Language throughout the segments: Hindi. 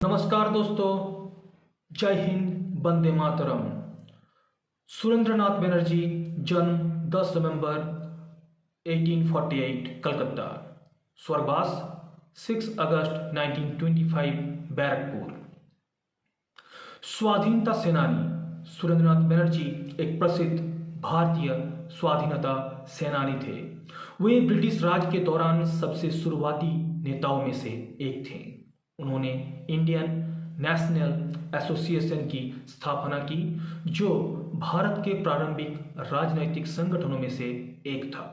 नमस्कार दोस्तों, जय हिंद, वंदे मातरम। सुरेंद्रनाथ बनर्जी, जन्म 10 नवंबर 1848, कलकत्ता। स्वर्गवास 6 अगस्त 1925, बैरकपुर। स्वाधीनता सेनानी सुरेंद्रनाथ बनर्जी एक प्रसिद्ध भारतीय स्वाधीनता सेनानी थे। वे ब्रिटिश राज के दौरान सबसे शुरुआती नेताओं में से एक थे। उन्होंने इंडियन नेशनल एसोसिएशन की स्थापना की, जो भारत के प्रारंभिक राजनैतिक संगठनों में से एक था।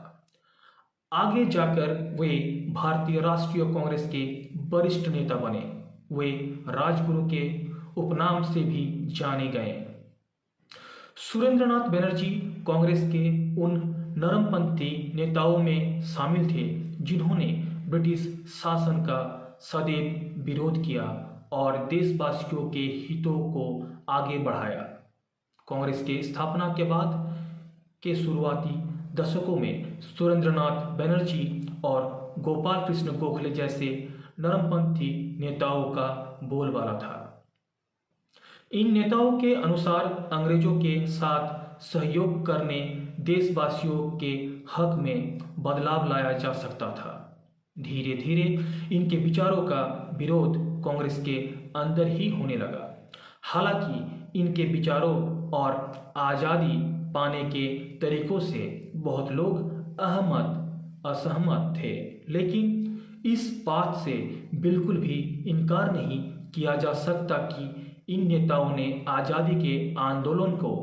आगे जाकर वे भारतीय राष्ट्रीय कांग्रेस के वरिष्ठ नेता बने। वे राजगुरु के उपनाम से भी जाने गए। सुरेंद्रनाथ बनर्जी कांग्रेस के उन नरमपंथी नेताओं में शामिल थे जिन्होंने ब्रिटिश शासन का सदैव विरोध किया और देशवासियों के हितों को आगे बढ़ाया। कांग्रेस के स्थापना के बाद के शुरुआती दशकों में सुरेंद्रनाथ बनर्जी और गोपाल कृष्ण गोखले जैसे नरमपंथी नेताओं का बोलबाला था। इन नेताओं के अनुसार अंग्रेजों के साथ सहयोग करने देशवासियों के हक में बदलाव लाया जा सकता था। धीरे धीरे इनके विचारों का विरोध कांग्रेस के अंदर ही होने लगा। हालांकि इनके विचारों और आज़ादी पाने के तरीकों से बहुत लोग असहमत थे, लेकिन इस बात से बिल्कुल भी इनकार नहीं किया जा सकता कि इन नेताओं ने आज़ादी के आंदोलन को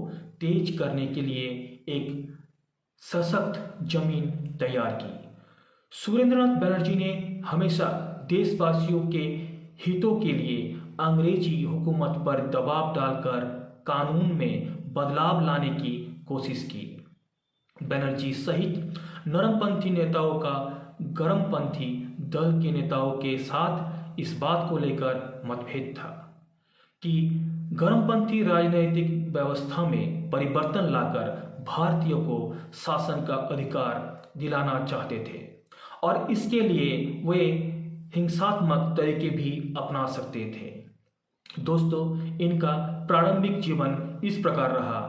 तेज करने के लिए एक सशक्त जमीन तैयार की। सुरेंद्रनाथ बनर्जी ने हमेशा देशवासियों के हितों के लिए अंग्रेजी हुकूमत पर दबाव डालकर कानून में बदलाव लाने की कोशिश की। बनर्जी सहित नरमपंथी नेताओं का गर्मपंथी दल के नेताओं के साथ इस बात को लेकर मतभेद था कि गर्मपंथी राजनीतिक व्यवस्था में परिवर्तन लाकर भारतीयों को शासन का अधिकार दिलाना चाहते थे और इसके लिए वे हिंसात्मक तरीके भी अपना सकते थे। दोस्तों, इनका प्रारंभिक जीवन इस प्रकार रहा।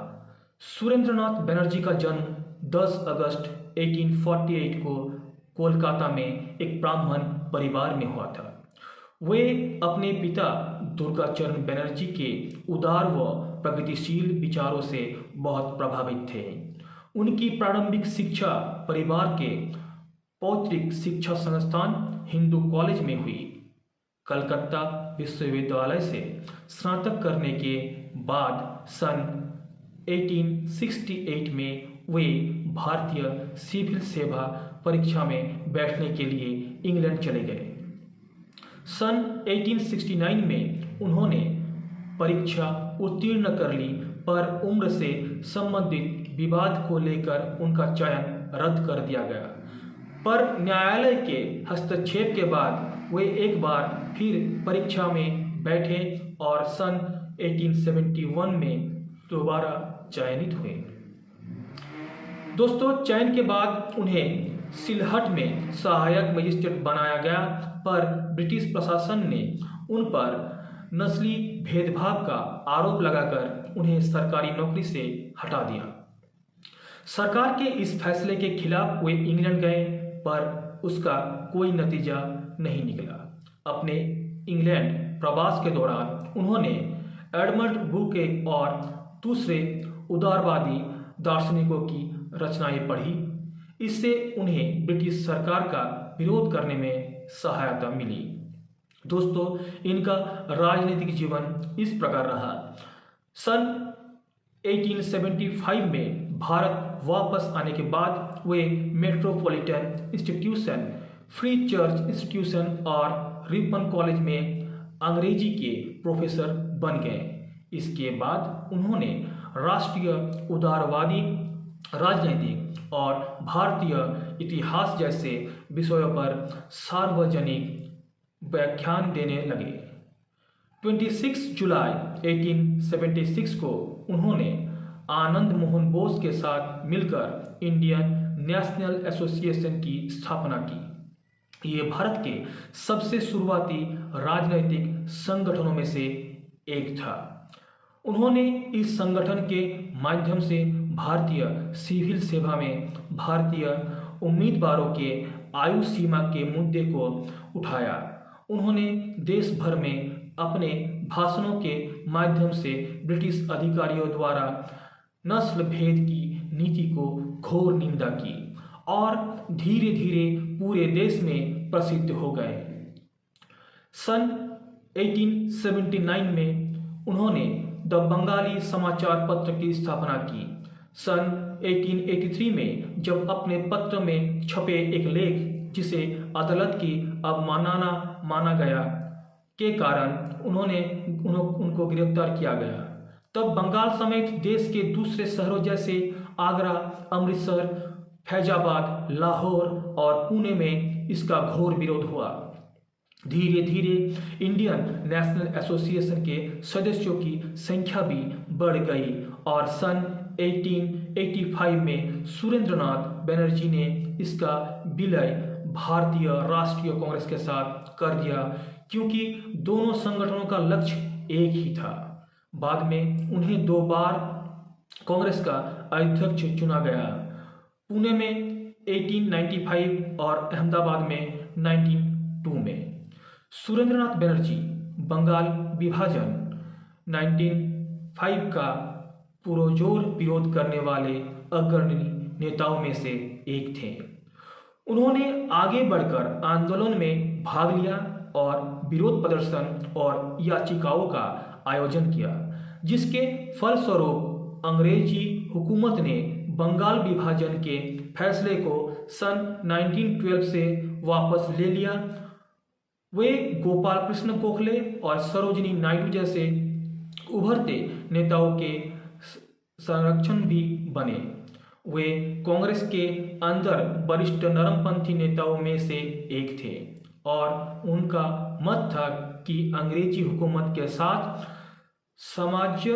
सुरेंद्रनाथ बनर्जी का जन्म 10 अगस्त 1848 को कोलकाता में एक ब्राह्मण परिवार में हुआ था। वे अपने पिता दुर्गाचरण बनर्जी के उदार व प्रगतिशील विचारों से बहुत प्रभावित थे। उनकी प्रारंभिक शिक्षा परिवार के पौत्रिक शिक्षा संस्थान हिंदू कॉलेज में हुई। कलकत्ता विश्वविद्यालय से स्नातक करने के बाद सन 1868 में वे भारतीय सिविल सेवा परीक्षा में बैठने के लिए इंग्लैंड चले गए। सन 1869 में उन्होंने परीक्षा उत्तीर्ण कर ली, पर उम्र से संबंधित विवाद को लेकर उनका चयन रद्द कर दिया गया। पर न्यायालय के हस्तक्षेप के बाद वे एक बार फिर परीक्षा में बैठे और सन 1871 में दोबारा चयनित हुए। दोस्तों, चयन के बाद उन्हें सिलहट में सहायक मजिस्ट्रेट बनाया गया, पर ब्रिटिश प्रशासन ने उन पर नस्ली भेदभाव का आरोप लगाकर उन्हें सरकारी नौकरी से हटा दिया। सरकार के इस फैसले के खिलाफ वे इंग्लैंड गए, पर उसका कोई नतीजा नहीं निकला। अपने इंग्लैंड प्रवास के दौरान उन्होंने एडमंड बुर्के और दूसरे उदारवादी दार्शनिकों की रचनाएं पढ़ी। इससे उन्हें ब्रिटिश सरकार का विरोध करने में सहायता मिली। दोस्तों, इनका राजनीतिक जीवन इस प्रकार रहा। सन 1875 में भारत वापस आने के बाद वे metropolitan institution, free church institution और रिपन कॉलेज में अंग्रेजी के प्रोफेसर बन गए। इसके बाद उन्होंने राष्ट्रीय उदारवादी राजनीति और भारतीय इतिहास जैसे विषयों पर सार्वजनिक व्याख्यान देने लगे। 26 जुलाई 1876 को उन्होंने आनंद मोहन बोस के साथ मिलकर इंडियन नेशनल एसोसिएशन की स्थापना की। ये भारत के सबसे शुरुआती राजनैतिक संगठनों में से एक था। उन्होंने इस संगठन के माध्यम से भारतीय सिविल सेवा में भारतीय उम्मीदवारों के आयु सीमा के मुद्दे को उठाया। उन्होंने देश भर में अपने भाषणों के माध्यम से ब्रिटिश अधिकारियों द्वारा नस्ल भेद की नीति को घोर निंदा की और धीरे धीरे पूरे देश में प्रसिद्ध हो गए। सन 1879 में उन्होंने द बंगाली समाचार पत्र की स्थापना की। सन 1883 में जब अपने पत्र में छपे एक लेख जिसे अदालत की अवमानना माना गया के कारण उनको गिरफ्तार किया गया, तब बंगाल समेत देश के दूसरे शहरों जैसे आगरा, अमृतसर, फैजाबाद, लाहौर और पुणे में इसका घोर विरोध हुआ। धीरे धीरे इंडियन नेशनल एसोसिएशन के सदस्यों की संख्या भी बढ़ गई और सन 1885 में सुरेंद्रनाथ बनर्जी ने इसका विलय भारतीय राष्ट्रीय कांग्रेस के साथ कर दिया, क्योंकि दोनों संगठनों का लक्ष्य एक ही था। बाद में उन्हें 2 बार कांग्रेस का अध्यक्ष चुना गया, पुणे में 1895 और अहमदाबाद में 1902 में। सुरेंद्रनाथ बनर्जी बंगाल विभाजन 1905 का पुरजोर विरोध करने वाले अग्रणी नेताओं में से एक थे। उन्होंने आगे बढ़कर आंदोलन में भाग लिया और विरोध प्रदर्शन और याचिकाओं का आयोजन किया, जिसके फलस्वरूप अंग्रेजी हुकूमत ने बंगाल विभाजन के फैसले को सन 1912 से वापस ले लिया। वे गोपाल कृष्ण गोखले और सरोजिनी नायडू जैसे उभरते नेताओं के संरक्षण भी बने। वे कांग्रेस के अंदर वरिष्ठ नरमपंथी नेताओं में से एक थे और उनका मत था कि अंग्रेजी हुकूमत के साथ सामंजस्य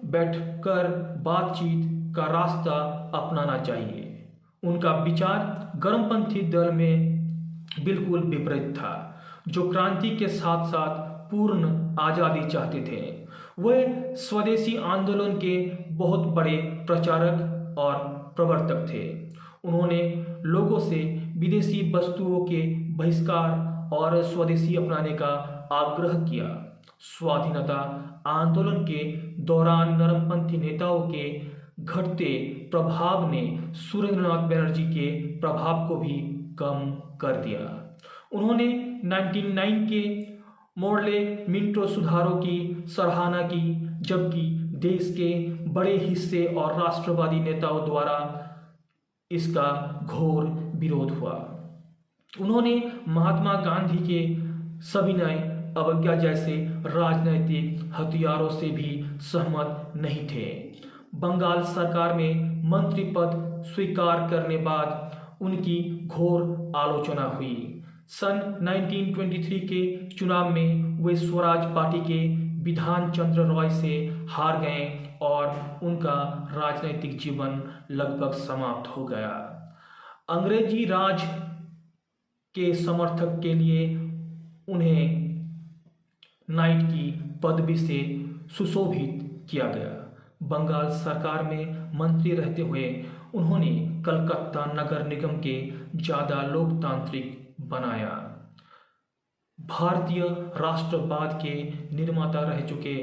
बैठकर बातचीत का रास्ता अपनाना चाहिए। उनका विचार गर्मपंथी दल में बिल्कुल विपरीत था, जो क्रांति के साथ साथ पूर्ण आज़ादी चाहते थे। वे स्वदेशी आंदोलन के बहुत बड़े प्रचारक और प्रवर्तक थे। उन्होंने लोगों से विदेशी वस्तुओं के बहिष्कार और स्वदेशी अपनाने का आग्रह किया। स्वाधीनता आंदोलन के दौरान नरमपंथी नेताओं के घटते प्रभाव ने सुरेंद्रनाथ बनर्जी के प्रभाव को भी कम कर दिया। उन्होंने 1909 के मोर्ले मिंटो सुधारों की सराहना की, जबकि देश के बड़े हिस्से और राष्ट्रवादी नेताओं द्वारा इसका घोर विरोध हुआ। उन्होंने महात्मा गांधी के सविनय अवज्ञा जैसे राजनैतिक हथियारों से भी सहमत नहीं थे। बंगाल सरकार में मंत्री पद स्वीकार करने बाद उनकी घोर आलोचना हुई। सन 1923 के चुनाव में वे स्वराज पार्टी के विधान चंद्र रॉय से हार गए और उनका राजनीतिक जीवन लगभग समाप्त हो गया। अंग्रेजी राज के समर्थक के लिए उन्हें नाइट की पदवी से सुशोभित किया गया। बंगाल सरकार में मंत्री रहते हुए उन्होंने कलकत्ता नगर निगम के ज़्यादा लोकतांत्रिक बनाया। भारतीय राष्ट्रवाद के निर्माता रह चुके,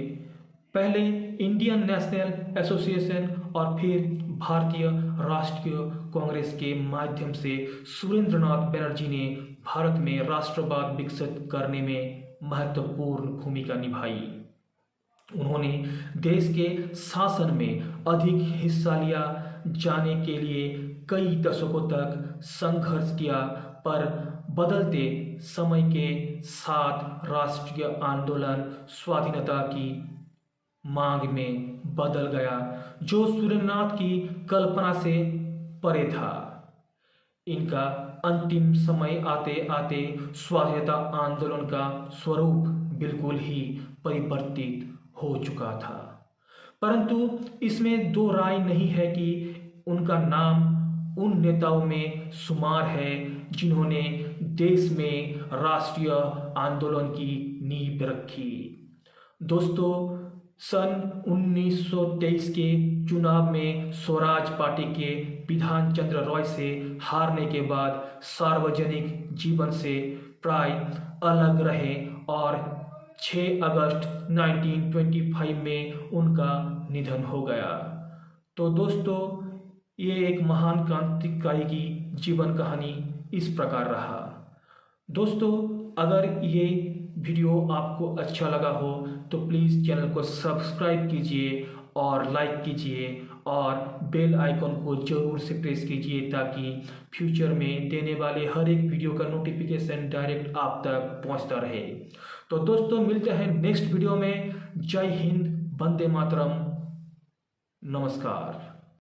पहले इंडियन नेशनल एसोसिएशन और फिर भारतीय राष्ट्रीय कांग्रेस के माध्यम से सुरेंद्रनाथ बनर्जी ने भारत में राष्ट्रवाद विकसित करने में महत्वपूर्ण भूमिका निभाई। उन्होंने देश के शासन में अधिक हिस्सा लिया जाने के लिए कई दशकों तक संघर्ष किया, पर बदलते समय के साथ राष्ट्रीय आंदोलन स्वाधीनता की मांग में बदल गया, जो सुरेंद्रनाथ की कल्पना से परे था। इनका अंतिम समय आते आते स्वाधीनता आंदोलन का स्वरूप बिल्कुल ही परिवर्तित हो चुका था, परंतु इसमें दो राय नहीं है कि उनका नाम उन नेताओं में शुमार है जिन्होंने देश में राष्ट्रीय आंदोलन की नींव रखी। दोस्तों, सन 1923 के चुनाव में स्वराज पार्टी के विधान चंद्र रॉय से हारने के बाद सार्वजनिक जीवन से प्राय अलग रहे और 6 अगस्त 1925 में उनका निधन हो गया। तो दोस्तों, ये एक महान क्रांतिकारी की जीवन कहानी इस प्रकार रहा। दोस्तों, अगर ये वीडियो आपको अच्छा लगा हो तो प्लीज़ चैनल को सब्सक्राइब कीजिए और लाइक कीजिए और बेल आइकन को ज़रूर से प्रेस कीजिए ताकि फ्यूचर में देने वाले हर एक वीडियो का नोटिफिकेशन डायरेक्ट आप तक पहुंचता रहे। तो दोस्तों, मिलते हैं नेक्स्ट वीडियो में। जय हिंद, वंदे मातरम, नमस्कार।